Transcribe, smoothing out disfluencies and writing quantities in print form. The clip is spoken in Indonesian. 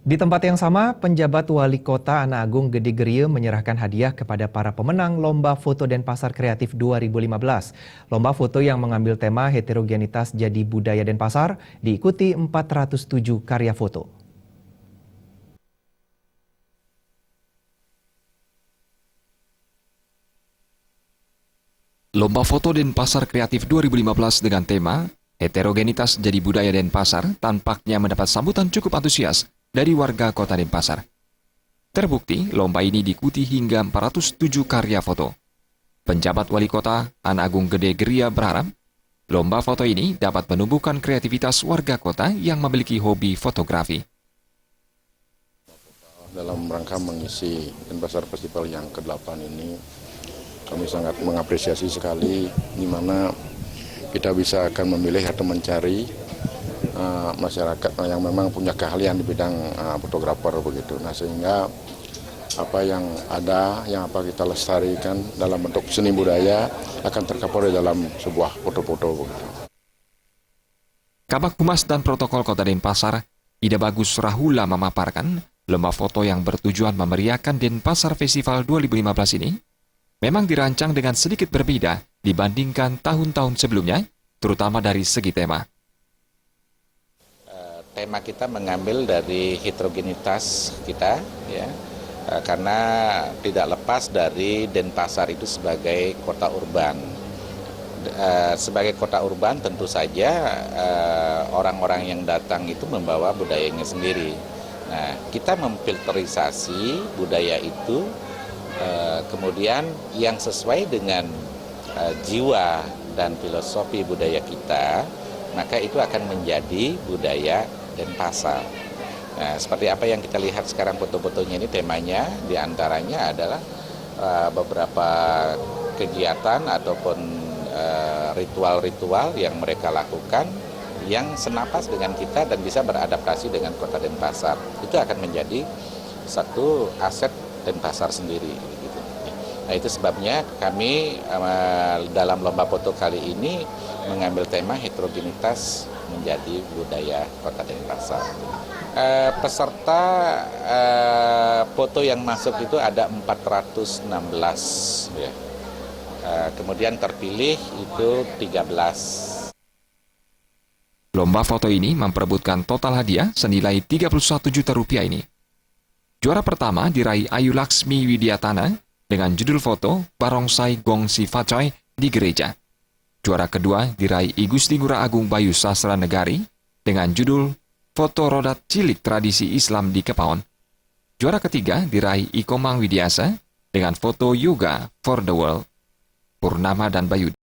Di tempat yang sama, penjabat Wali Kota Anak Agung Gede Gerie menyerahkan hadiah kepada para pemenang Lomba Foto Denpasar Kreatif 2015. Lomba foto yang mengambil tema heterogenitas jadi budaya Denpasar diikuti 407 karya foto. Lomba Foto Denpasar Kreatif 2015 dengan tema Heterogenitas Jadi Budaya Denpasar tampaknya mendapat sambutan cukup antusias dari warga kota Denpasar. Terbukti, lomba ini diikuti hingga 407 karya foto. Penjabat Wali Kota Anak Agung Gede Gerie berharap lomba foto ini dapat menumbuhkan kreativitas warga kota yang memiliki hobi fotografi. Dalam rangka mengisi Denpasar Festival yang ke-8 ini, kami sangat mengapresiasi sekali di mana kita bisa akan memilih atau mencari masyarakat yang memang punya keahlian di bidang fotografer begitu. Nah, sehingga apa yang ada, yang apa kita lestarikan dalam bentuk seni budaya akan terkapur dalam sebuah foto-foto begitu. Kabag Humas dan Protokol Kota Denpasar, Ida Bagus Rahula memaparkan lomba foto yang bertujuan memeriahkan Denpasar Festival 2015 ini memang dirancang dengan sedikit berbeda dibandingkan tahun-tahun sebelumnya, terutama dari segi tema. Tema kita mengambil dari heterogenitas kita, ya, karena tidak lepas dari Denpasar itu sebagai kota urban. Sebagai kota urban tentu saja orang-orang yang datang itu membawa budayanya sendiri. Nah, kita memfilterisasi budaya itu kemudian yang sesuai dengan jiwa dan filosofi budaya kita, maka itu akan menjadi budaya Denpasar. Nah, seperti apa yang kita lihat sekarang foto-fotonya ini, temanya diantaranya adalah beberapa kegiatan ataupun ritual-ritual yang mereka lakukan yang senapas dengan kita dan bisa beradaptasi dengan kota Denpasar. Itu akan menjadi satu aset Denpasar sendiri. Gitu. Nah, itu sebabnya kami dalam lomba foto kali ini mengambil tema heterogenitas menjadi budaya kota Denpasar. Peserta foto yang masuk itu ada 416, ya. Kemudian terpilih itu 13. Lomba foto ini memperebutkan total hadiah senilai 31 juta rupiah ini. Juara pertama diraih Ayu Laksmi Widiatana dengan judul foto Barongsai Gongsi Facoy di gereja. Juara kedua diraih I Gusti Ngurah Agung Bayu Sastra Negari dengan judul foto rodat cilik tradisi Islam di Kepaon. Juara ketiga diraih I Komang Widiasa dengan foto Yoga for the World. Purnama dan Bayu